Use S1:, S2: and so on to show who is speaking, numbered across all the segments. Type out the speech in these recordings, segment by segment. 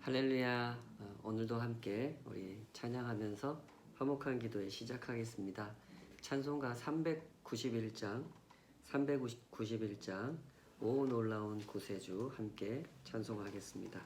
S1: 할렐루야. 오늘도 함께 우리 찬양하면서 화목한 기도에 시작하겠습니다. 찬송가 391장 오 놀라운 구세주 함께 찬송하겠습니다.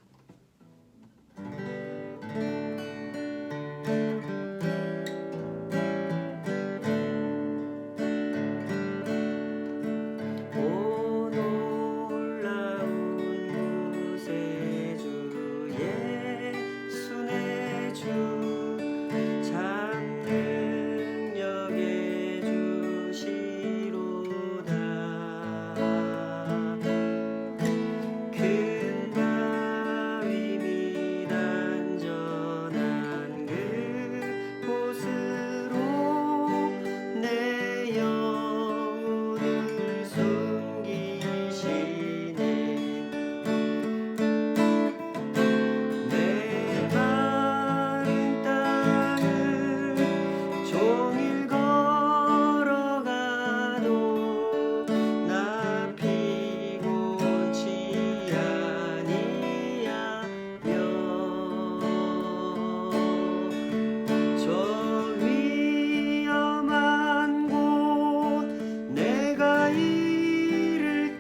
S1: 종일 걸어가도 나 피곤치 아니하며 저 위험한 곳 내가 이를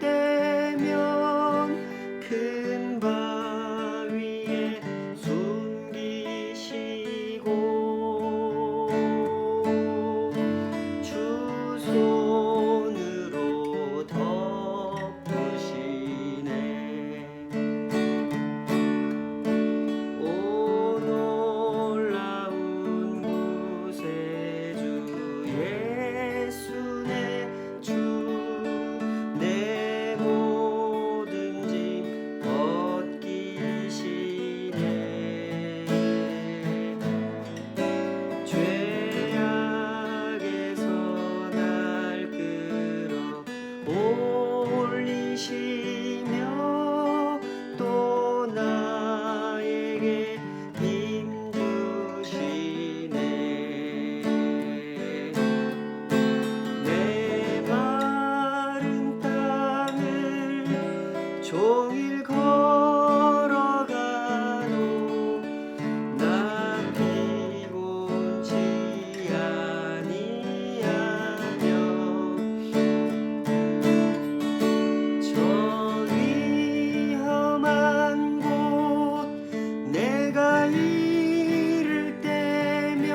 S1: 때면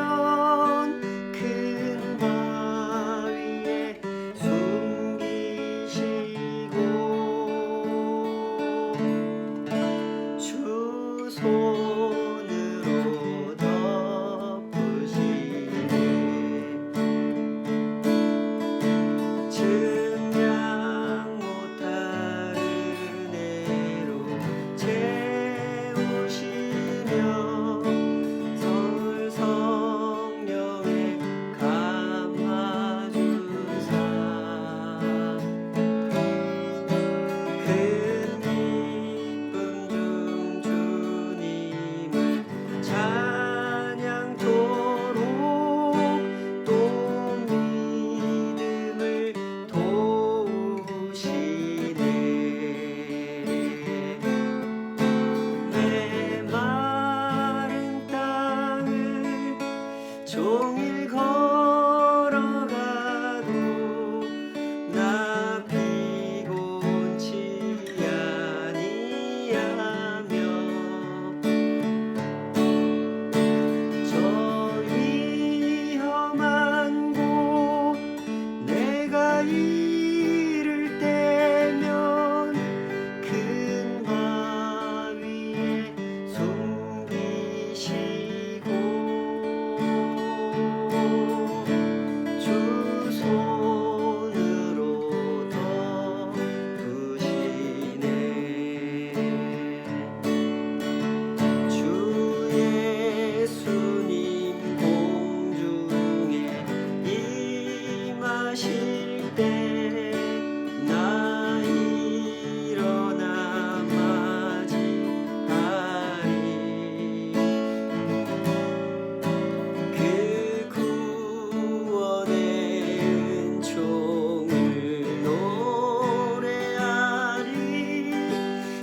S1: 큰 바위에 주 손으로 덮으시네. 증량 못할 은혜로 채우시며 설 성령에 감화주사 종일 걸어가도 나 피곤치 아니하며 저 위험한 곳 내가 이를 때면 큰 바위에 숨기시고 주 손으로 덮으시네. 주 예수님 공중에 임하실 때 나 일어나 맞이하리. 그 구원의 은총을 노래하리.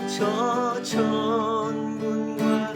S1: 저 천군과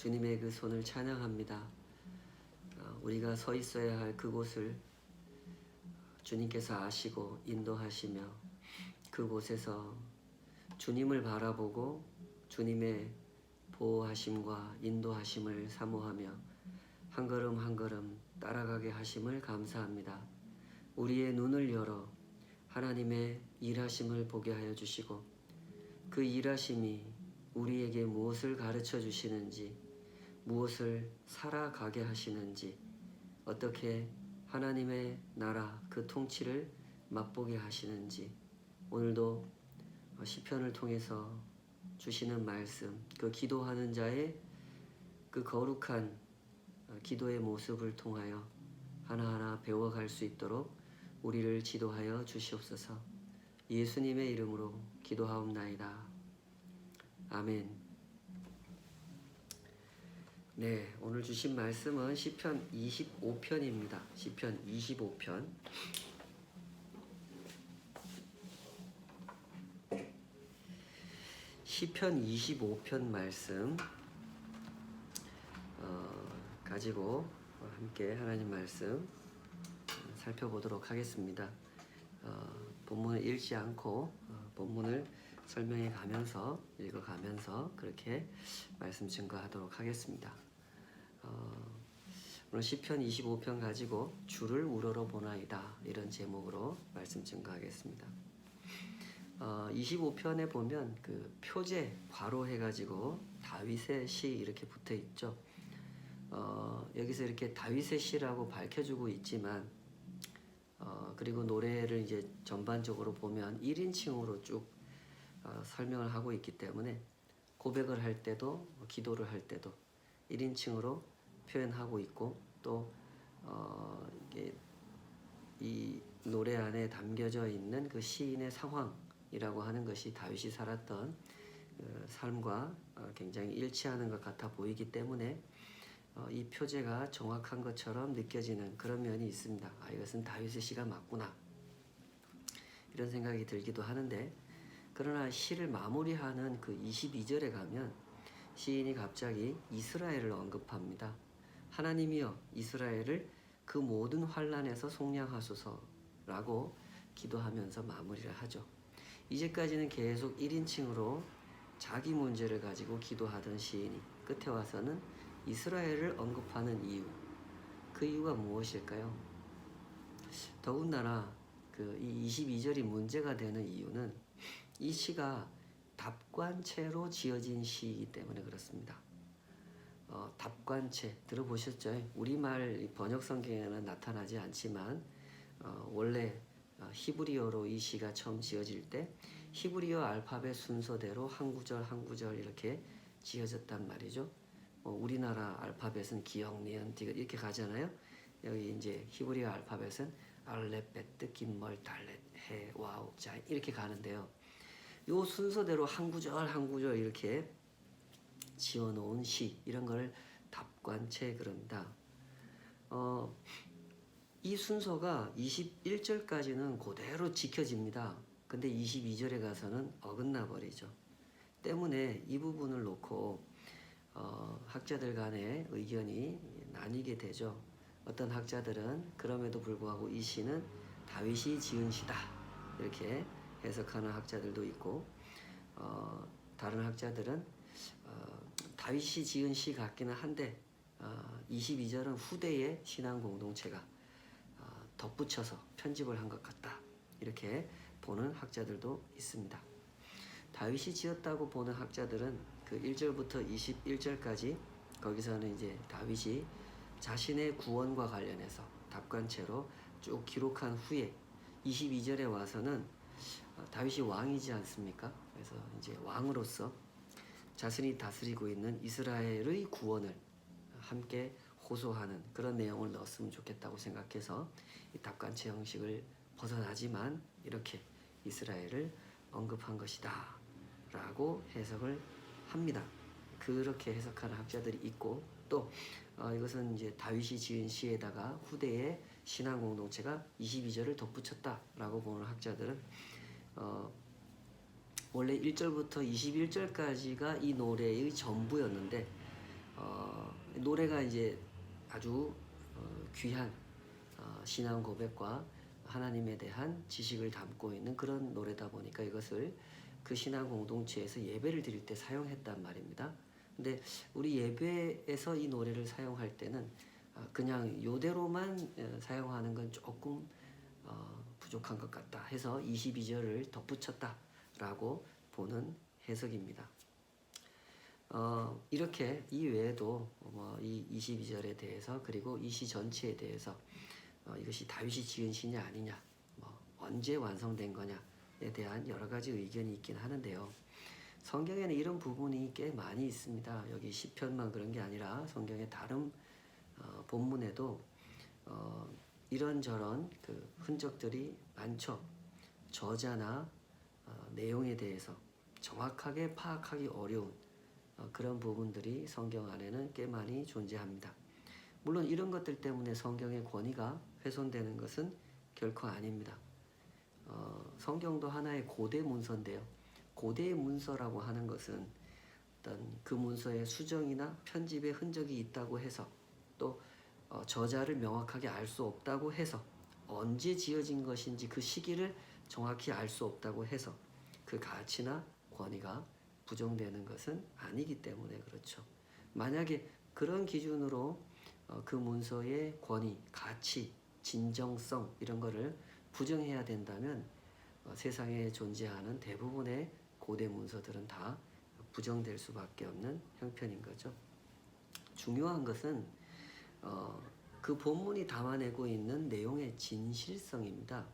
S1: 주님의 그 손을 찬양합니다. 우리가 서 있어야 할 그곳을 주님께서 아시고 인도하시며 그곳에서 주님을 바라보고 주님의 보호하심과 인도하심을 사모하며 한 걸음 한 걸음 따라가게 하심을 감사합니다. 우리의 눈을 열어 하나님의 일하심을 보게 하여 주시고 그 일하심이 우리에게 무엇을 가르쳐 주시는지, 무엇을 살아가게 하시는지, 어떻게 하나님의 나라 그 통치를 맛보게 하시는지 오늘도 시편을 통해서 주시는 말씀, 그 기도하는 자의 그 거룩한 기도의 모습을 통하여 하나하나 배워갈 수 있도록 우리를 지도하여 주시옵소서. 예수님의 이름으로 기도하옵나이다. 아멘. 네, 오늘 주신 말씀은 시편 25편입니다. 시편 25편. 시편 25편 말씀 가지고 함께 하나님 말씀 살펴보도록 하겠습니다. 본문을 읽지 않고 본문을 설명해 가면서 읽어가면서 그렇게 말씀 증거하도록 하겠습니다. 오늘 시편 25편 가지고 주를 우러러 보나이다 이런 제목으로 말씀 증거하겠습니다. 25편에 보면 그 표제 괄호해 가지고 다윗의 시 이렇게 붙어 있죠. 여기서 이렇게 다윗의 시라고 밝혀주고 있지만 그리고 노래를 이제 전반적으로 보면 1인칭으로 쭉 설명을 하고 있기 때문에 고백을 할 때도 기도를 할 때도 1인칭으로 표현하고 있고 또 이게 이 노래 안에 담겨져 있는 그 시인의 상황이라고 하는 것이 다윗이 살았던 그 삶과 굉장히 일치하는 것 같아 보이기 때문에 이 표제가 정확한 것처럼 느껴지는 그런 면이 있습니다. 이것은 다윗의 시가 맞구나 이런 생각이 들기도 하는데, 그러나 시를 마무리하는 그 22절에 가면 시인이 갑자기 이스라엘을 언급합니다. 하나님이여 이스라엘을 그 모든 환난에서 속량하소서라고 기도하면서 마무리를 하죠. 이제까지는 계속 1인칭으로 자기 문제를 가지고 기도하던 시인이 끝에 와서는 이스라엘을 언급하는 이유, 그 이유가 무엇일까요? 더군다나 이 22절이 문제가 되는 이유는 이 시가 답관체로 지어진 시이기 때문에 그렇습니다. 답관체 들어보셨죠? 우리말 번역 성경에는 나타나지 않지만 원래 히브리어로 이 시가 처음 지어질 때 히브리어 알파벳 순서대로 한 구절 한 구절 이렇게 지어졌단 말이죠. 우리나라 알파벳은 기역, 니은, 디귿 이렇게 가잖아요. 여기 이제 히브리어 알파벳은 알렙, 베트, 긴멀, 달렛, 해, 와우, 자 이렇게 가는데요. 요 순서대로 한 구절 한 구절 이렇게 지어놓은 시, 이런 걸 답관체 그럽니다. 이 순서가 21절까지는 그대로 지켜집니다. 근데 22절에 가서는 어긋나 버리죠. 때문에 이 부분을 놓고 학자들 간의 의견이 나뉘게 되죠. 어떤 학자들은 그럼에도 불구하고 이 시는 다윗이 지은 시다 이렇게 해석하는 학자들도 있고, 다른 학자들은 다윗이 지은 시 같기는 한데 22절은 후대의 신앙 공동체가 덧붙여서 편집을 한 것 같다 이렇게 보는 학자들도 있습니다. 다윗이 지었다고 보는 학자들은 그 1절부터 21절까지 거기서는 이제 다윗이 자신의 구원과 관련해서 답관체로 쭉 기록한 후에 22절에 와서는 다윗이 왕이지 않습니까? 그래서 이제 왕으로서 자신이 다스리고 있는 이스라엘의 구원을 함께 호소하는 그런 내용을 넣었으면 좋겠다고 생각해서 이 답관체 형식을 벗어나지만 이렇게 이스라엘을 언급한 것이다 라고 해석을 합니다. 그렇게 해석하는 학자들이 있고, 또 이것은 이제 다윗이 지은 시에다가 후대의 신앙 공동체가 22절을 덧붙였다 라고 보는 학자들은 원래 1절부터 21절까지가 이 노래의 전부였는데 노래가 이제 아주 귀한 신앙 고백과 하나님에 대한 지식을 담고 있는 그런 노래다 보니까 이것을 그 신앙 공동체에서 예배를 드릴 때 사용했단 말입니다. 근데 우리 예배에서 이 노래를 사용할 때는 그냥 요대로만 사용하는 건 조금 부족한 것 같다 해서 22절을 덧붙였다라고 보는 해석입니다. 이렇게 이 외에도 이 22절에 대해서 그리고 이 시 전체에 대해서 이것이 다윗이 지은 시냐 아니냐, 언제 완성된 거냐에 대한 여러 가지 의견이 있긴 하는데요. 성경에는 이런 부분이 꽤 많이 있습니다. 여기 시편만 그런 게 아니라 성경의 다른 본문에도 이런저런 그 흔적들이 많죠. 저자나 내용에 대해서 정확하게 파악하기 어려운 그런 부분들이 성경 안에는 꽤 많이 존재합니다. 물론 이런 것들 때문에 성경의 권위가 훼손되는 것은 결코 아닙니다. 성경도 하나의 고대 문서인데요. 고대 문서라고 하는 것은 어떤 그 문서에 수정이나 편집의 흔적이 있다고 해서 또 저자를 명확하게 알 수 없다고 해서 언제 지어진 것인지 그 시기를 정확히 알 수 없다고 해서 그 가치나 권위가 부정되는 것은 아니기 때문에 그렇죠. 만약에 그런 기준으로 그 문서의 권위, 가치, 진정성 이런 거를 부정해야 된다면 세상에 존재하는 대부분의 고대 문서들은 다 부정될 수밖에 없는 형편인 거죠. 중요한 것은 그 본문이 담아내고 있는 내용의 진실성입니다.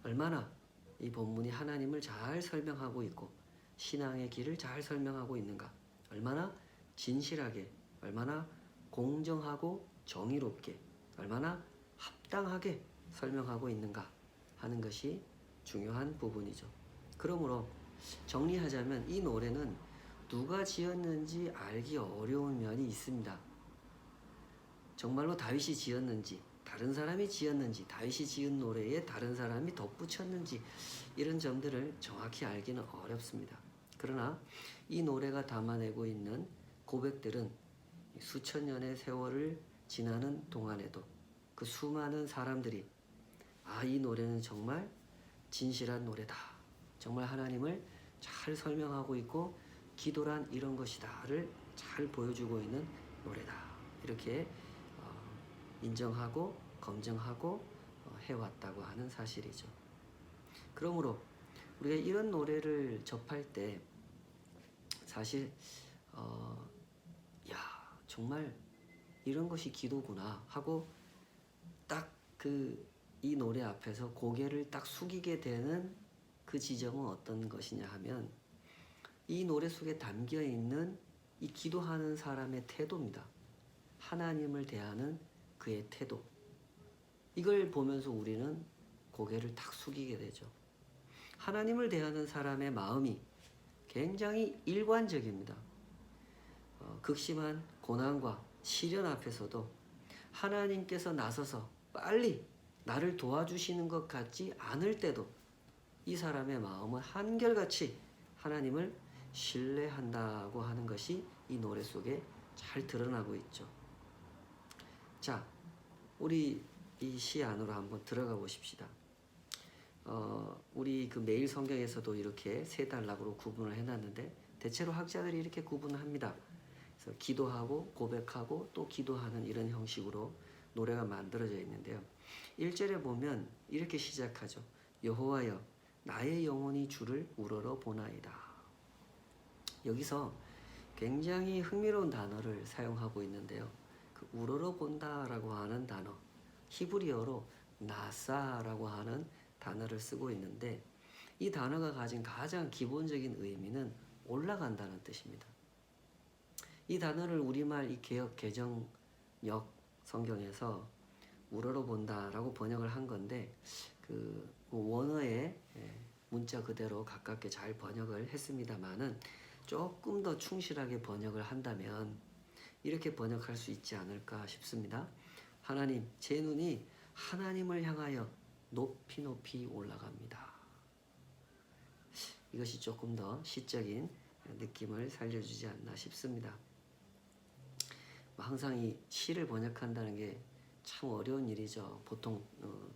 S1: 얼마나 이 본문이 하나님을 잘 설명하고 있고 신앙의 길을 잘 설명하고 있는가, 얼마나 진실하게, 얼마나 공정하고 정의롭게, 얼마나 합당하게 설명하고 있는가 하는 것이 중요한 부분이죠. 그러므로 정리하자면 이 노래는 누가 지었는지 알기 어려운 면이 있습니다. 정말로 다윗이 지었는지, 다른 사람이 지었는지, 다윗이 지은 노래에 다른 사람이 덧붙였는지 이런 점들을 정확히 알기는 어렵습니다. 그러나 이 노래가 담아내고 있는 고백들은 수천 년의 세월을 지나는 동안에도 그 수많은 사람들이 이 노래는 정말 진실한 노래다, 정말 하나님을 잘 설명하고 있고 기도란 이런 것이다를 잘 보여주고 있는 노래다, 이렇게 인정하고 검증하고 해왔다고 하는 사실이죠. 그러므로 우리가 이런 노래를 접할 때 사실 정말 이런 것이 기도구나 하고 딱 이 노래 앞에서 고개를 딱 숙이게 되는 그 지점은 어떤 것이냐 하면 이 노래 속에 담겨 있는 이 기도하는 사람의 태도입니다. 하나님을 대하는 그의 태도. 이걸 보면서 우리는 고개를 딱 숙이게 되죠. 하나님을 대하는 사람의 마음이 굉장히 일관적입니다. 극심한 고난과 시련 앞에서도 하나님께서 나서서 빨리 나를 도와주시는 것 같지 않을 때도 이 사람의 마음은 한결같이 하나님을 신뢰한다고 하는 것이 이 노래 속에 잘 드러나고 있죠. 자, 우리 이 시 안으로 한번 들어가 보십시다. 우리 그 매일 성경에서도 이렇게 세 단락으로 구분을 해놨는데 대체로 학자들이 이렇게 구분을 합니다. 그래서 기도하고 고백하고 또 기도하는 이런 형식으로 노래가 만들어져 있는데요. 1절에 보면 이렇게 시작하죠. 여호와여 나의 영혼이 주를 우러러 보나이다. 여기서 굉장히 흥미로운 단어를 사용하고 있는데요. 그 우러러 본다라고 하는 단어, 히브리어로 나사라고 하는 단어를 쓰고 있는데 이 단어가 가진 가장 기본적인 의미는 올라간다는 뜻입니다. 이 단어를 우리말 이 개역 개정역 성경에서 우러러 본다라고 번역을 한 건데 그 원어의 문자 그대로 가깝게 잘 번역을 했습니다만은 조금 더 충실하게 번역을 한다면 이렇게 번역할 수 있지 않을까 싶습니다. 하나님, 제 눈이 하나님을 향하여 높이 높이 올라갑니다. 이것이 조금 더 시적인 느낌을 살려주지 않나 싶습니다. 항상 이 시를 번역한다는 게 참 어려운 일이죠. 보통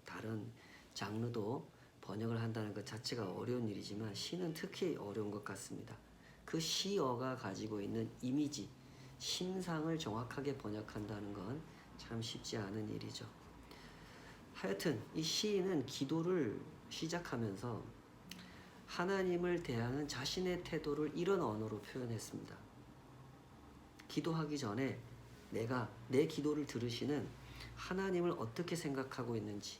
S1: 다른 장르도 번역을 한다는 것 자체가 어려운 일이지만 시는 특히 어려운 것 같습니다. 그 시어가 가지고 있는 이미지, 심상을 정확하게 번역한다는 건 참 쉽지 않은 일이죠. 하여튼 이 시인은 기도를 시작하면서 하나님을 대하는 자신의 태도를 이런 언어로 표현했습니다. 기도하기 전에 내가 내 기도를 들으시는 하나님을 어떻게 생각하고 있는지,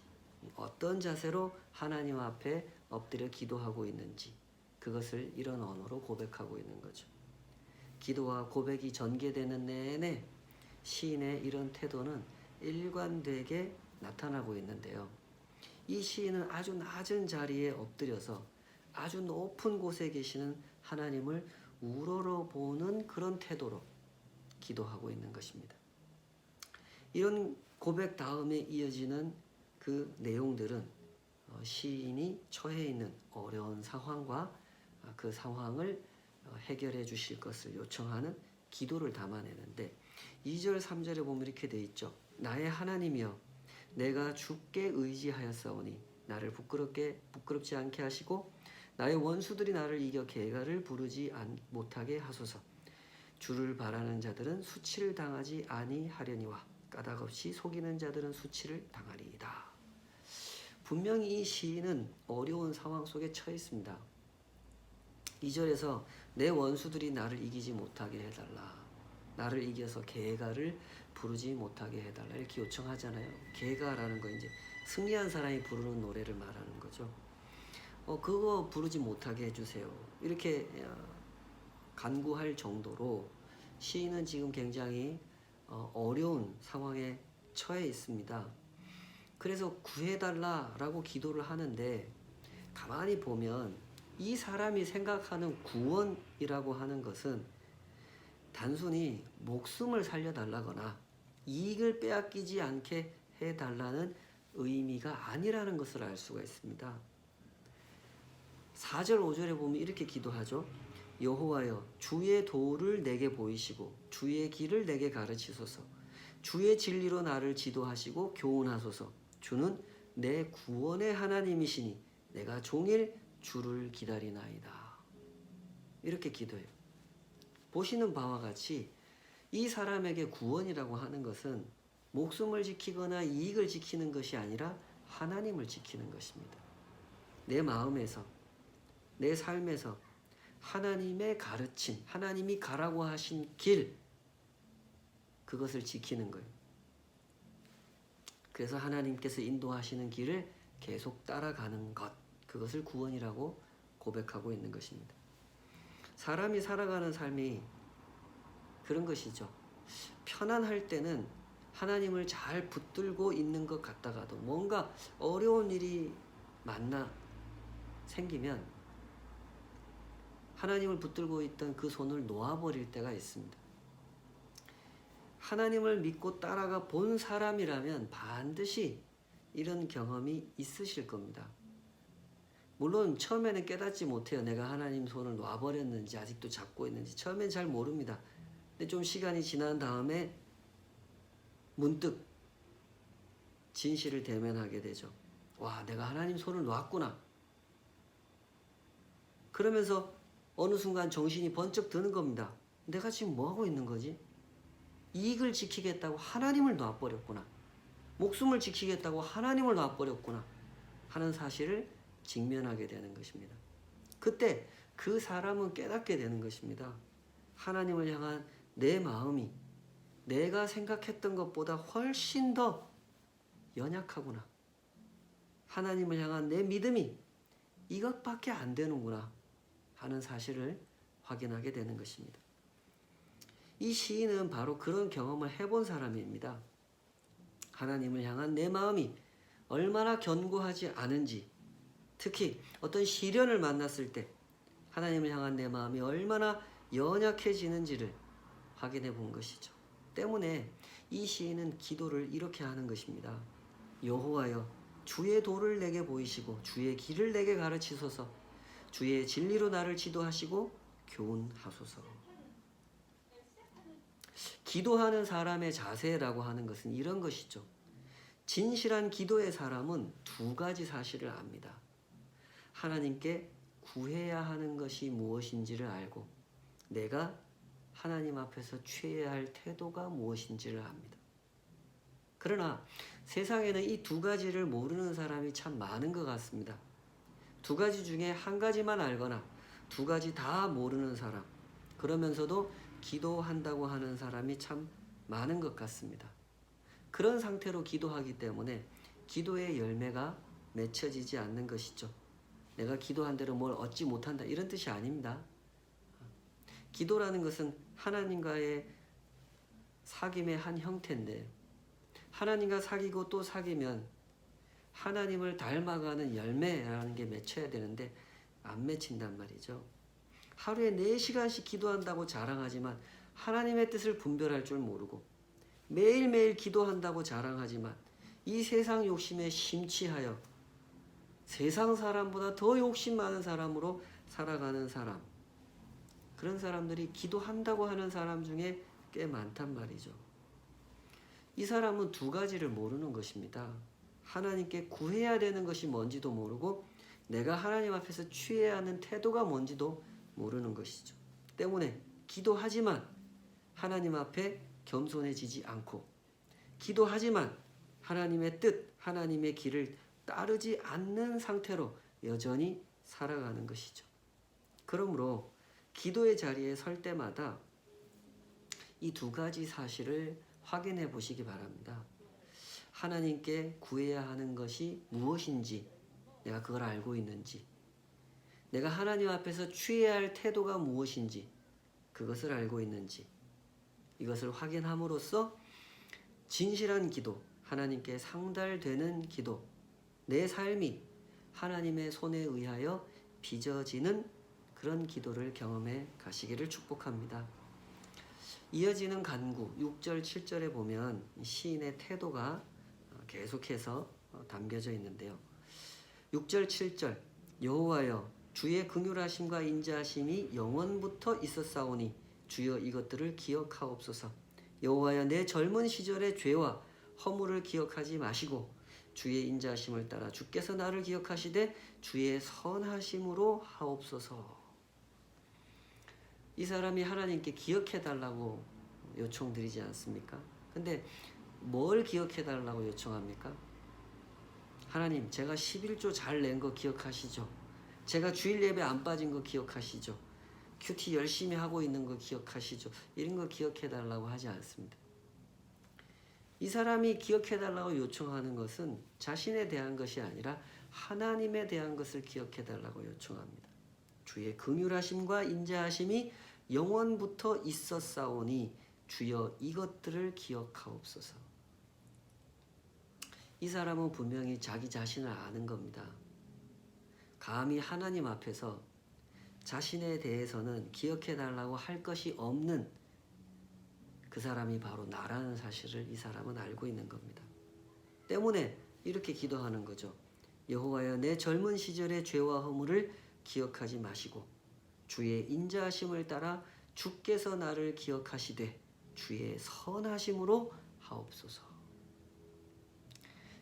S1: 어떤 자세로 하나님 앞에 엎드려 기도하고 있는지, 그것을 이런 언어로 고백하고 있는 거죠. 기도와 고백이 전개되는 내내 시인의 이런 태도는 일관되게 나타나고 있는데요. 이 시인은 아주 낮은 자리에 엎드려서 아주 높은 곳에 계시는 하나님을 우러러보는 그런 태도로 기도하고 있는 것입니다. 이런 고백 다음에 이어지는 그 내용들은 시인이 처해 있는 어려운 상황과 그 상황을 해결해 주실 것을 요청하는 기도를 담아내는데 2절 3절에 보면 이렇게 돼 있죠. 나의 하나님이여 내가 주께 의지하였사오니 나를 부끄럽지 않게 하시고 나의 원수들이 나를 이겨 개가를 부르지 못하게 하소서. 주를 바라는 자들은 수치를 당하지 아니하려니와 까닭없이 속이는 자들은 수치를 당하리이다. 분명히 이 시인은 어려운 상황 속에 처해 있습니다. 2절에서 내 원수들이 나를 이기지 못하게 해달라. 나를 이겨서 개가를 부르지 못하게 해달라. 이렇게 요청하잖아요. 개가라는 거 이제 승리한 사람이 부르는 노래를 말하는 거죠. 그거 부르지 못하게 해주세요. 이렇게 간구할 정도로 시인은 지금 굉장히 어려운 상황에 처해 있습니다. 그래서 구해달라라고 기도를 하는데 가만히 보면 이 사람이 생각하는 구원이라고 하는 것은 단순히 목숨을 살려달라거나 이익을 빼앗기지 않게 해달라는 의미가 아니라는 것을 알 수가 있습니다. 4절 5절에 보면 이렇게 기도하죠. 여호와여 주의 도를 내게 보이시고 주의 길을 내게 가르치소서. 주의 진리로 나를 지도하시고 교훈하소서. 주는 내 구원의 하나님이시니 내가 종일 주를 기다리나이다. 이렇게 기도해요. 보시는 바와 같이 이 사람에게 구원이라고 하는 것은 목숨을 지키거나 이익을 지키는 것이 아니라 하나님을 지키는 것입니다. 내 마음에서, 내 삶에서 하나님의 가르침, 하나님이 가라고 하신 길, 그것을 지키는 거예요. 그래서 하나님께서 인도하시는 길을 계속 따라가는 것, 그것을 구원이라고 고백하고 있는 것입니다. 사람이 살아가는 삶이 그런 것이죠. 편안할 때는 하나님을 잘 붙들고 있는 것 같다가도 뭔가 어려운 일이 생기면 하나님을 붙들고 있던 그 손을 놓아버릴 때가 있습니다. 하나님을 믿고 따라가 본 사람이라면 반드시 이런 경험이 있으실 겁니다. 물론 처음에는 깨닫지 못해요. 내가 하나님 손을 놔버렸는지 아직도 잡고 있는지 처음엔 잘 모릅니다. 근데 좀 시간이 지난 다음에 문득 진실을 대면하게 되죠. 와, 내가 하나님 손을 놨구나. 그러면서 어느 순간 정신이 번쩍 드는 겁니다. 내가 지금 뭐하고 있는 거지? 이익을 지키겠다고 하나님을 놔버렸구나. 목숨을 지키겠다고 하나님을 놔버렸구나 하는 사실을 직면하게 되는 것입니다. 그때 그 사람은 깨닫게 되는 것입니다. 하나님을 향한 내 마음이 내가 생각했던 것보다 훨씬 더 연약하구나. 하나님을 향한 내 믿음이 이것밖에 안 되는구나 하는 사실을 확인하게 되는 것입니다. 이 시인은 바로 그런 경험을 해본 사람입니다. 하나님을 향한 내 마음이 얼마나 견고하지 않은지, 특히 어떤 시련을 만났을 때 하나님을 향한 내 마음이 얼마나 연약해지는지를 확인해 본 것이죠. 때문에 이 시인은 기도를 이렇게 하는 것입니다. 여호와여 주의 도를 내게 보이시고 주의 길을 내게 가르치소서. 주의 진리로 나를 지도하시고 교훈하소서. 기도하는 사람의 자세라고 하는 것은 이런 것이죠. 진실한 기도의 사람은 두 가지 사실을 압니다. 하나님께 구해야 하는 것이 무엇인지를 알고 내가 하나님 앞에서 취해야 할 태도가 무엇인지를 압니다. 그러나 세상에는 이 두 가지를 모르는 사람이 참 많은 것 같습니다. 두 가지 중에 한 가지만 알거나 두 가지 다 모르는 사람, 그러면서도 기도한다고 하는 사람이 참 많은 것 같습니다. 그런 상태로 기도하기 때문에 기도의 열매가 맺혀지지 않는 것이죠. 내가 기도한 대로 뭘 얻지 못한다 이런 뜻이 아닙니다. 기도라는 것은 하나님과의 사귐의 한 형태인데 하나님과 사귀고 또 사귀면 하나님을 닮아가는 열매라는 게 맺혀야 되는데 안 맺힌단 말이죠. 하루에 4시간씩 기도한다고 자랑하지만 하나님의 뜻을 분별할 줄 모르고 매일매일 기도한다고 자랑하지만 이 세상 욕심에 심취하여 세상 사람보다 더 욕심 많은 사람으로 살아가는 사람, 그런 사람들이 기도한다고 하는 사람 중에 꽤 많단 말이죠. 이 사람은 두 가지를 모르는 것입니다. 하나님께 구해야 되는 것이 뭔지도 모르고 내가 하나님 앞에서 취해야 하는 태도가 뭔지도 모르는 것이죠. 때문에 기도하지만 하나님 앞에 겸손해지지 않고 기도하지만 하나님의 뜻, 하나님의 길을 따르지 않는 상태로 여전히 살아가는 것이죠. 그러므로 기도의 자리에 설 때마다 이 두 가지 사실을 확인해 보시기 바랍니다. 하나님께 구해야 하는 것이 무엇인지 내가 그걸 알고 있는지, 내가 하나님 앞에서 취해야 할 태도가 무엇인지 그것을 알고 있는지, 이것을 확인함으로써 진실한 기도, 하나님께 상달되는 기도, 내 삶이 하나님의 손에 의하여 빚어지는 그런 기도를 경험해 가시기를 축복합니다. 이어지는 간구 6절 7절에 보면 시인의 태도가 계속해서 담겨져 있는데요. 6절 7절 여호와여 주의 긍휼하심과 인자하심이 영원부터 있었사오니 주여 이것들을 기억하옵소서. 여호와여 내 젊은 시절의 죄와 허물을 기억하지 마시고 주의 인자하심을 따라 주께서 나를 기억하시되 주의 선하심으로 하옵소서. 이 사람이 하나님께 기억해달라고 요청드리지 않습니까? 근데 뭘 기억해달라고 요청합니까? 하나님, 제가 11조 잘 낸 거 기억하시죠? 제가 주일 예배 안 빠진 거 기억하시죠? 큐티 열심히 하고 있는 거 기억하시죠? 이런 거 기억해달라고 하지 않습니다. 이 사람이 기억해달라고 요청하는 것은 자신에 대한 것이 아니라 하나님에 대한 것을 기억해달라고 요청합니다. 주의 긍휼하심과 인자하심이 영원부터 있었사오니 주여 이것들을 기억하옵소서. 이 사람은 분명히 자기 자신을 아는 겁니다. 감히 하나님 앞에서 자신에 대해서는 기억해달라고 할 것이 없는 그 사람이 바로 나라는 사실을 이 사람은 알고 있는 겁니다. 때문에 이렇게 기도하는 거죠. 여호와여 내 젊은 시절의 죄와 허물을 기억하지 마시고 주의 인자하심을 따라 주께서 나를 기억하시되 주의 선하심으로 하옵소서.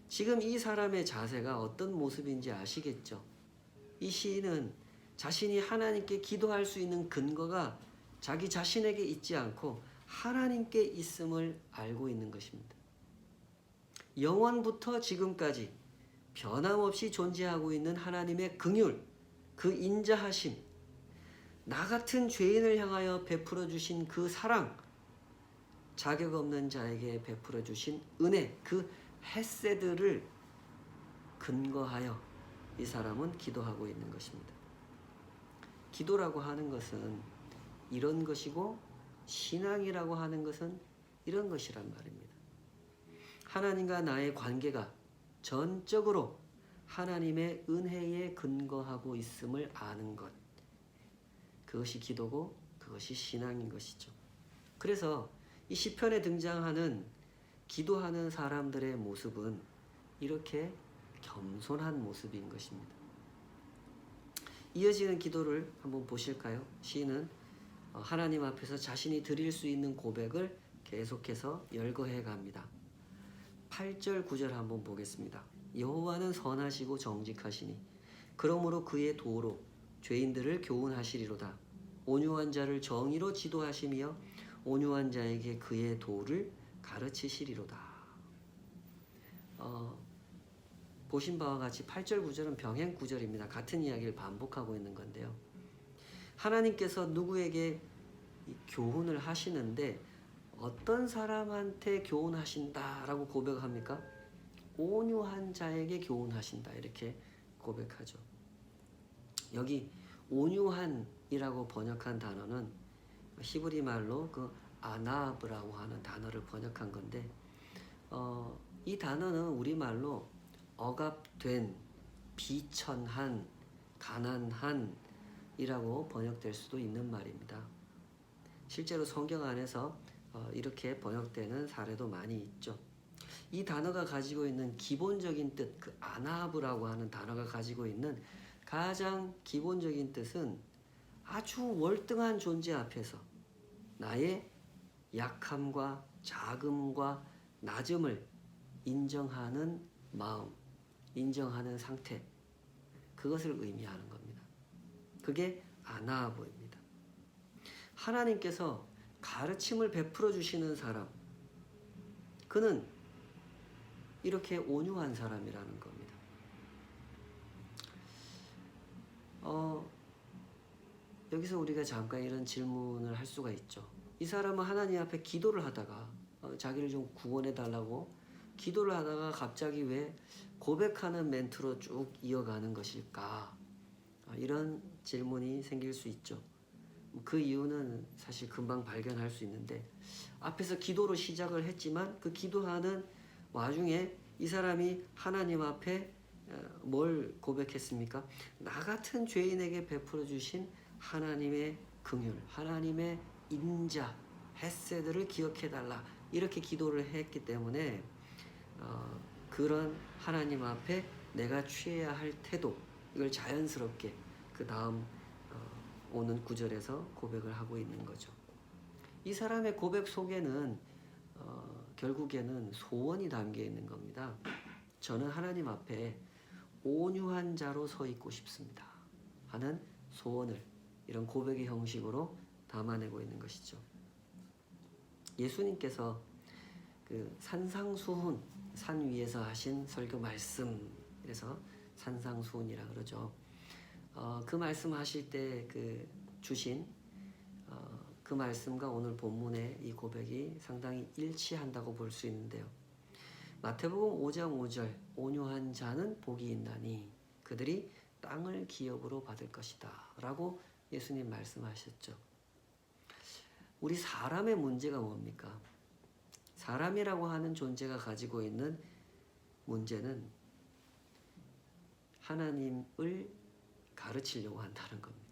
S1: 지금 이 사람의 자세가 어떤 모습인지 아시겠죠? 이 시인은 자신이 하나님께 기도할 수 있는 근거가 자기 자신에게 있지 않고 하나님께 있음을 알고 있는 것입니다. 영원부터 지금까지 변함없이 존재하고 있는 하나님의 긍휼, 그 인자하심, 나 같은 죄인을 향하여 베풀어 주신 그 사랑, 자격 없는 자에게 베풀어 주신 은혜, 그 헤세드를 근거하여 이 사람은 기도하고 있는 것입니다. 기도라고 하는 것은 이런 것이고 신앙이라고 하는 것은 이런 것이란 말입니다. 하나님과 나의 관계가 전적으로 하나님의 은혜에 근거하고 있음을 아는 것, 그것이 기도고 그것이 신앙인 것이죠. 그래서 이 시편에 등장하는 기도하는 사람들의 모습은 이렇게 겸손한 모습인 것입니다. 이어지는 기도를 한번 보실까요? 시인은 하나님 앞에서 자신이 드릴 수 있는 고백을 계속해서 열거해 갑니다. 8절 9절 한번 보겠습니다. 여호와는 선하시고 정직하시니 그러므로 그의 도로 죄인들을 교훈하시리로다. 온유한 자를 정의로 지도하시며 온유한 자에게 그의 도를 가르치시리로다. 보신 바와 같이 8절 9절은 병행 구절입니다. 같은 이야기를 반복하고 있는 건데요. 하나님께서 누구에게 교훈을 하시는데 어떤 사람한테 교훈하신다라고 고백합니까? 온유한 자에게 교훈하신다 이렇게 고백하죠. 여기 온유한이라고 번역한 단어는 히브리 말로 그 아나브라고 하는 단어를 번역한 건데 이 단어는 우리말로 억압된, 비천한, 가난한 이라고 번역될 수도 있는 말입니다. 실제로 성경 안에서 이렇게 번역되는 사례도 많이 있죠. 이 단어가 가지고 있는 기본적인 뜻, 그 아나브라고 하는 단어가 가지고 있는 가장 기본적인 뜻은 아주 월등한 존재 앞에서 나의 약함과 작음과 낮음을 인정하는 마음, 인정하는 상태, 그것을 의미하는 겁니다. 그게 아나보입니다. 하나님께서 가르침을 베풀어 주시는 사람, 그는 이렇게 온유한 사람이라는 겁니다. 여기서 우리가 잠깐 이런 질문을 할 수가 있죠. 이 사람은 하나님 앞에 기도를 하다가 자기를 좀 구원해 달라고 기도를 하다가 갑자기 왜 고백하는 멘트로 쭉 이어가는 것일까? 이런 질문이 생길 수 있죠. 그 이유는 사실 금방 발견할 수 있는데 앞에서 기도로 시작을 했지만 그 기도하는 와중에 이 사람이 하나님 앞에 뭘 고백했습니까? 나 같은 죄인에게 베풀어 주신 하나님의 긍휼, 하나님의 인자, 헤세드를 기억해 달라 이렇게 기도를 했기 때문에 그런 하나님 앞에 내가 취해야 할 태도, 이걸 자연스럽게 그 다음 오는 구절에서 고백을 하고 있는 거죠. 이 사람의 고백 속에는 결국에는 소원이 담겨 있는 겁니다. 저는 하나님 앞에 온유한 자로 서 있고 싶습니다 하는 소원을 이런 고백의 형식으로 담아내고 있는 것이죠. 예수님께서 그 산상수훈, 산 위에서 하신 설교 말씀, 그래서 산상수훈이라 그러죠. 그 말씀 하실 때 그 주신 그 말씀과 오늘 본문의 이 고백이 상당히 일치한다고 볼 수 있는데요. 마태복음 5장 5절 온유한 자는 복이 있나니 그들이 땅을 기업으로 받을 것이다 라고 예수님 말씀하셨죠. 우리 사람의 문제가 뭡니까? 사람이라고 하는 존재가 가지고 있는 문제는 하나님을 가르치려고 한다는 겁니다.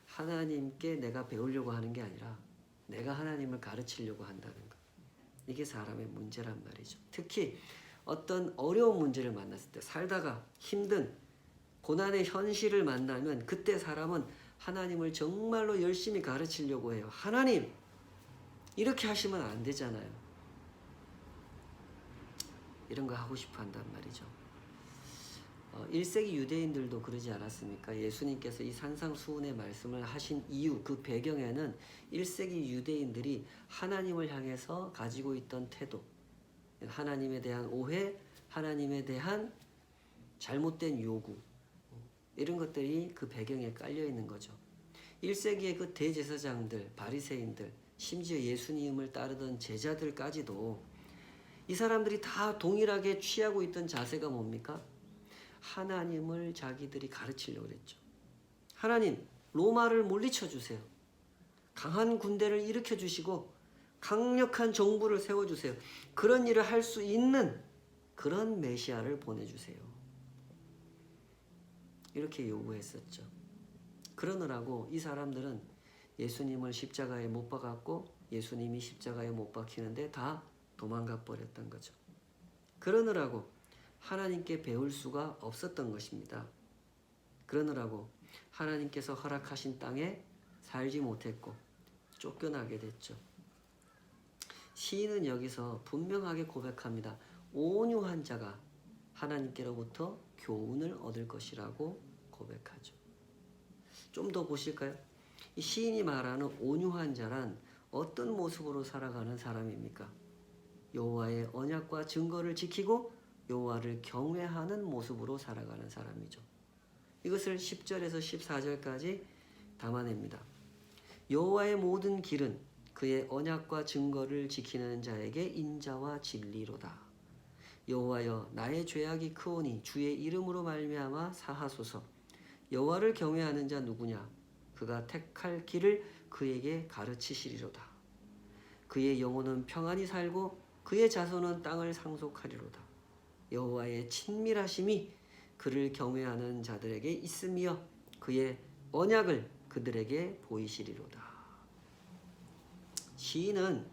S1: 하나님께 내가 배우려고 하는 게 아니라 내가 하나님을 가르치려고 한다는 것. 이게 사람의 문제란 말이죠. 특히 어떤 어려운 문제를 만났을 때 살다가 힘든 고난의 현실을 만나면 그때 사람은 하나님을 정말로 열심히 가르치려고 해요. 하나님! 이렇게 하시면 안 되잖아요. 이런 거 하고 싶어 한단 말이죠. 1세기 유대인들도 그러지 않았습니까? 예수님께서 이 산상수훈의 말씀을 하신 이유, 그 배경에는 1세기 유대인들이 하나님을 향해서 가지고 있던 태도, 하나님에 대한 오해, 하나님에 대한 잘못된 요구, 이런 것들이 그 배경에 깔려 있는 거죠. 1세기의 그 대제사장들, 바리새인들, 심지어 예수님을 따르던 제자들까지도 이 사람들이 다 동일하게 취하고 있던 자세가 뭡니까? 하나님을 자기들이 가르치려고 그랬죠. 하나님, 로마를 물리쳐 주세요. 강한 군대를 일으켜 주시고 강력한 정부를 세워 주세요. 그런 일을 할 수 있는 그런 메시아를 보내주세요. 이렇게 요구했었죠. 그러느라고 이 사람들은 예수님을 십자가에 못 박았고 예수님이 십자가에 못 박히는데 다 도망가 버렸던 거죠. 그러느라고 하나님께 배울 수가 없었던 것입니다. 그러느라고 하나님께서 허락하신 땅에 살지 못했고 쫓겨나게 됐죠. 시인은 여기서 분명하게 고백합니다. 온유한 자가 하나님께로부터 교훈을 얻을 것이라고 고백하죠. 좀 더 보실까요? 이 시인이 말하는 온유한 자란 어떤 모습으로 살아가는 사람입니까? 여호와의 언약과 증거를 지키고 여호와를 경외하는 모습으로 살아가는 사람이죠. 이것을 10절에서 14절까지 담아냅니다. 여호와의 모든 길은 그의 언약과 증거를 지키는 자에게 인자와 진리로다. 여호와여, 나의 죄악이 크오니 주의 이름으로 말미암아 사하소서. 여호와를 경외하는 자 누구냐? 그가 택할 길을 그에게 가르치시리로다. 그의 영혼은 평안히 살고 그의 자손은 땅을 상속하리로다. 여호와의 친밀하심이 그를 경외하는 자들에게 있으며 그의 언약을 그들에게 보이시리로다. 시인은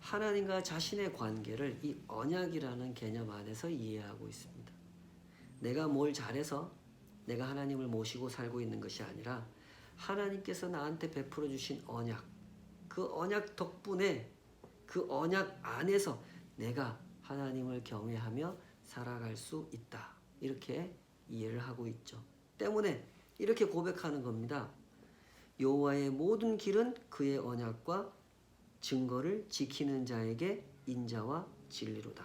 S1: 하나님과 자신의 관계를 이 언약이라는 개념 안에서 이해하고 있습니다. 내가 뭘 잘해서 내가 하나님을 모시고 살고 있는 것이 아니라 하나님께서 나한테 베풀어 주신 언약, 그 언약 덕분에 그 언약 안에서 내가 하나님을 경외하며 살아갈 수 있다. 이렇게 이해를 하고 있죠. 때문에 이렇게 고백하는 겁니다. 여호와의 모든 길은 그의 언약과 증거를 지키는 자에게 인자와 진리로다.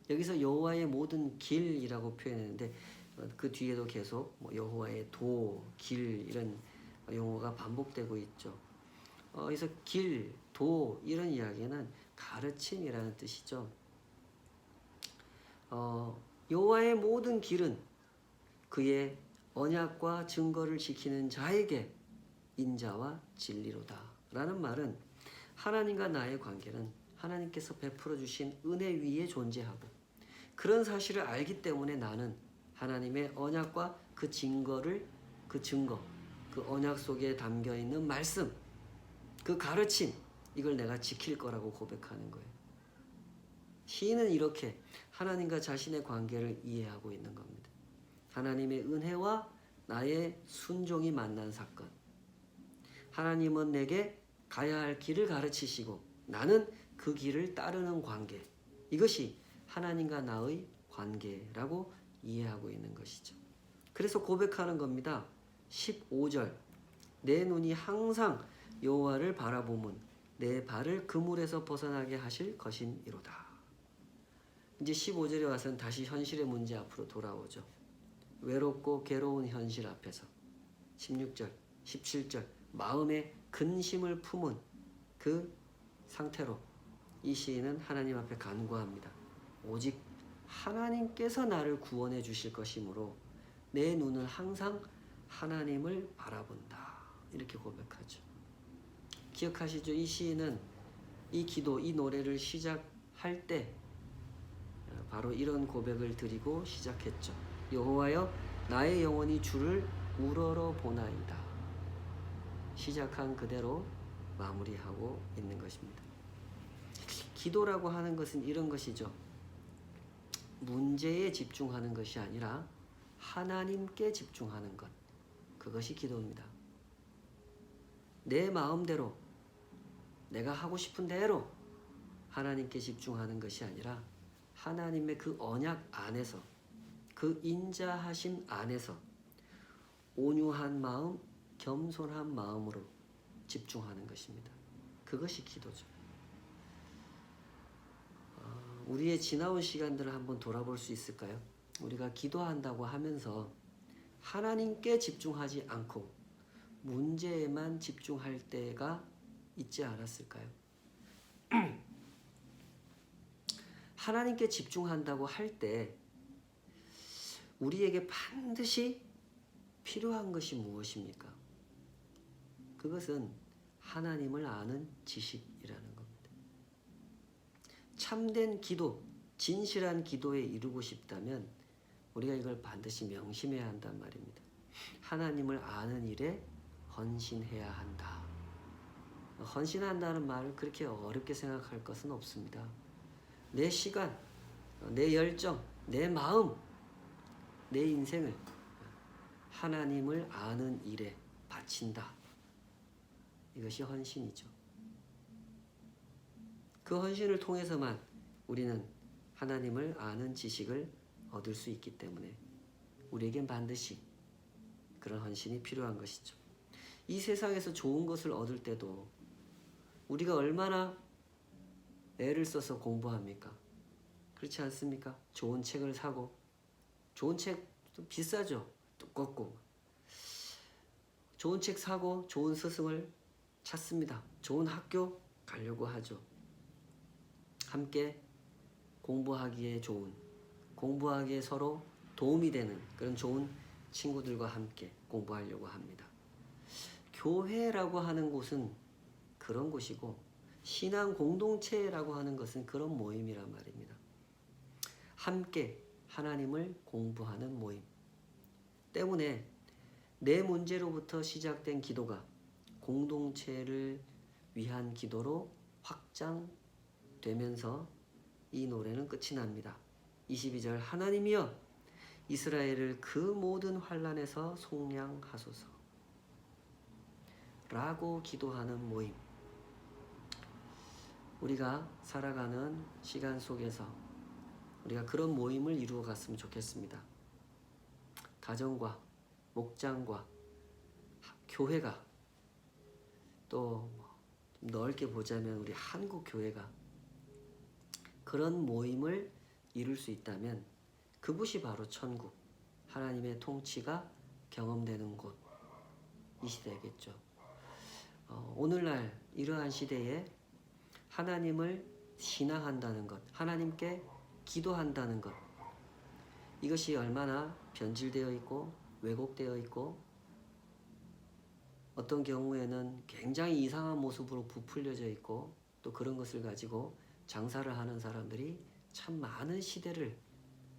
S1: 여기서 여호와의 모든 길이라고 표현했는데 그 뒤에도 계속 여호와의 도, 길 이런 용어가 반복되고 있죠. 그래서 길, 도 이런 이야기는 가르침이라는 뜻이죠. 여호와의 모든 길은 그의 언약과 증거를 지키는 자에게 인자와 진리로다. 라는 말은 하나님과 나의 관계는 하나님께서 베풀어 주신 은혜 위에 존재하고 그런 사실을 알기 때문에 나는 하나님의 언약과 그 증거, 그 언약 속에 담겨 있는 말씀, 그 가르침, 이걸 내가 지킬 거라고 고백하는 거예요. 시인은 이렇게 하나님과 자신의 관계를 이해하고 있는 겁니다. 하나님의 은혜와 나의 순종이 만난 사건. 하나님은 내게 가야 할 길을 가르치시고 나는 그 길을 따르는 관계. 이것이 하나님과 나의 관계라고 이해하고 있는 것이죠. 그래서 고백하는 겁니다. 15절 내 눈이 항상 여호와를 바라보면 내 발을 그물에서 벗어나게 하실 것이니로다. 이제 15절에 와서는 다시 현실의 문제 앞으로 돌아오죠. 외롭고 괴로운 현실 앞에서 16절, 17절 마음에 근심을 품은 그 상태로 이 시인은 하나님 앞에 간구합니다. 오직 하나님께서 나를 구원해 주실 것이므로 내 눈은 항상 하나님을 바라본다. 이렇게 고백하죠. 기억하시죠? 이 시인은 이 기도, 이 노래를 시작할 때 바로 이런 고백을 드리고 시작했죠. 여호와여, 나의 영혼이 주를 우러러 보나이다. 시작한 그대로 마무리하고 있는 것입니다. 기도라고 하는 것은 이런 것이죠. 문제에 집중하는 것이 아니라 하나님께 집중하는 것. 그것이 기도입니다. 내 마음대로 내가 하고 싶은 대로 하나님께 집중하는 것이 아니라 하나님의 그 언약 안에서 그 인자하심 안에서 온유한 마음, 겸손한 마음으로 집중하는 것입니다. 그것이 기도죠. 우리의 지나온 시간들을 한번 돌아볼 수 있을까요? 우리가 기도한다고 하면서 하나님께 집중하지 않고 문제에만 집중할 때가 있지 않았을까요? 하나님께 집중한다고 할 때 우리에게 반드시 필요한 것이 무엇입니까? 그것은 하나님을 아는 지식이라는 겁니다. 참된 기도, 진실한 기도에 이루고 싶다면 우리가 이걸 반드시 명심해야 한단 말입니다. 하나님을 아는 일에 헌신해야 한다. 헌신한다는 말을 그렇게 어렵게 생각할 것은 없습니다. 내 시간, 내 열정, 내 마음, 내 인생을 하나님을 아는 일에 바친다. 이것이 헌신이죠. 그 헌신을 통해서만 우리는 하나님을 아는 지식을 얻을 수 있기 때문에 우리에겐 반드시 그런 헌신이 필요한 것이죠. 이 세상에서 좋은 것을 얻을 때도 우리가 얼마나 애를 써서 공부합니까? 그렇지 않습니까? 좋은 책을 사고, 좋은 책 비싸죠? 두껍고. 좋은 책 사고 좋은 스승을 찾습니다. 좋은 학교 가려고 하죠. 함께 공부하기에 좋은, 공부하기에 서로 도움이 되는 그런 좋은 친구들과 함께 공부하려고 합니다. 교회라고 하는 곳은 그런 곳이고, 신앙 공동체라고 하는 것은 그런 모임이란 말입니다. 함께 하나님을 공부하는 모임 때문에 내 문제로부터 시작된 기도가 공동체를 위한 기도로 확장되면서 이 노래는 끝이 납니다. 22절 하나님이여 이스라엘을 그 모든 환난에서 속량하소서 라고 기도하는 모임. 우리가 살아가는 시간 속에서 우리가 그런 모임을 이루어 갔으면 좋겠습니다. 가정과 목장과 교회가 또 넓게 보자면 우리 한국 교회가 그런 모임을 이룰 수 있다면 그곳이 바로 천국, 하나님의 통치가 경험되는 곳이 시대겠죠. 오늘날 이러한 시대에 하나님을 신앙한다는 것, 하나님께 기도한다는 것, 이것이 얼마나 변질되어 있고 왜곡되어 있고 어떤 경우에는 굉장히 이상한 모습으로 부풀려져 있고 또 그런 것을 가지고 장사를 하는 사람들이 참 많은 시대를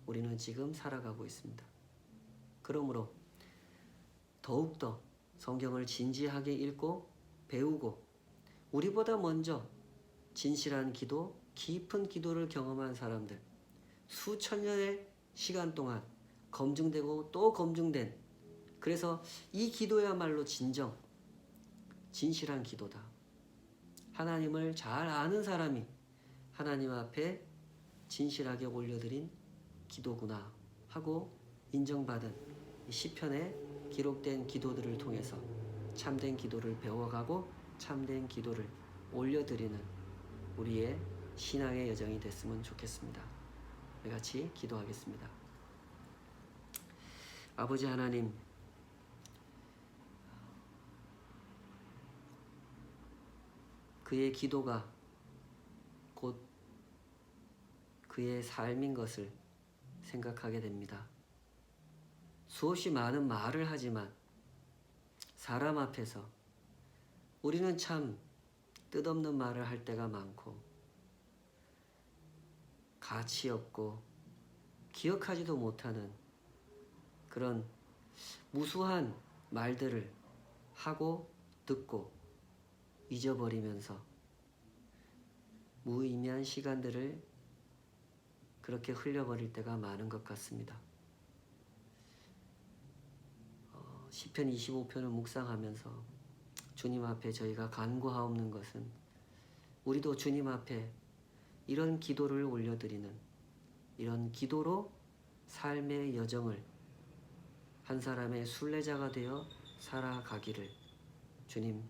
S1: 우리는 지금 살아가고 있습니다. 그러므로 더욱더 성경을 진지하게 읽고 배우고 우리보다 먼저 진실한 기도, 깊은 기도를 경험한 사람들, 수천 년의 시간 동안 검증되고 또 검증된, 그래서 이 기도야말로 진실한 기도다. 하나님을 잘 아는 사람이 하나님 앞에 진실하게 올려드린 기도구나 하고 인정받은 시편에 기록된 기도들을 통해서 참된 기도를 배워가고 참된 기도를 올려드리는 우리의 신앙의 여정이 됐으면 좋겠습니다. 우리 같이 기도하겠습니다. 아버지 하나님, 그의 기도가 곧 그의 삶인 것을 생각하게 됩니다. 수없이 많은 말을 하지만 사람 앞에서 우리는 참 뜻없는 말을 할 때가 많고 가치 없고 기억하지도 못하는 그런 무수한 말들을 하고 듣고 잊어버리면서 무의미한 시간들을 그렇게 흘려버릴 때가 많은 것 같습니다. 시편 25편을 묵상하면서 주님 앞에 저희가 간구하옵는 것은 우리도 주님 앞에 이런 기도를 올려드리는, 이런 기도로 삶의 여정을 한 사람의 순례자가 되어 살아가기를 주님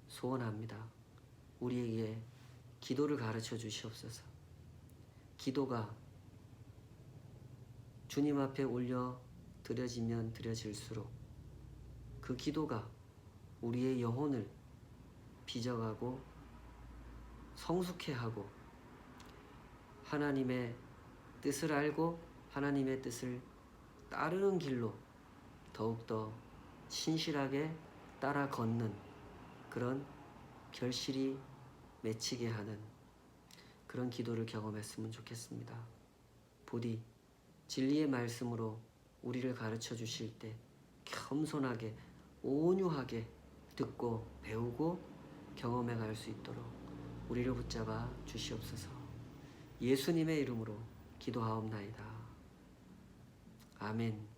S1: 소원합니다. 우리에게 기도를 가르쳐 주시옵소서. 기도가 주님 앞에 올려 드려지면 드려질수록 그 기도가 우리의 영혼을 빚어가고 성숙해 하고 하나님의 뜻을 알고 하나님의 뜻을 따르는 길로 더욱더 신실하게 따라 걷는 그런 결실이 맺히게 하는 그런 기도를 경험했으면 좋겠습니다. 부디 진리의 말씀으로 우리를 가르쳐 주실 때 겸손하게 온유하게 듣고 배우고 경험해 갈 수 있도록 우리를 붙잡아 주시옵소서. 예수님의 이름으로 기도하옵나이다. 아멘.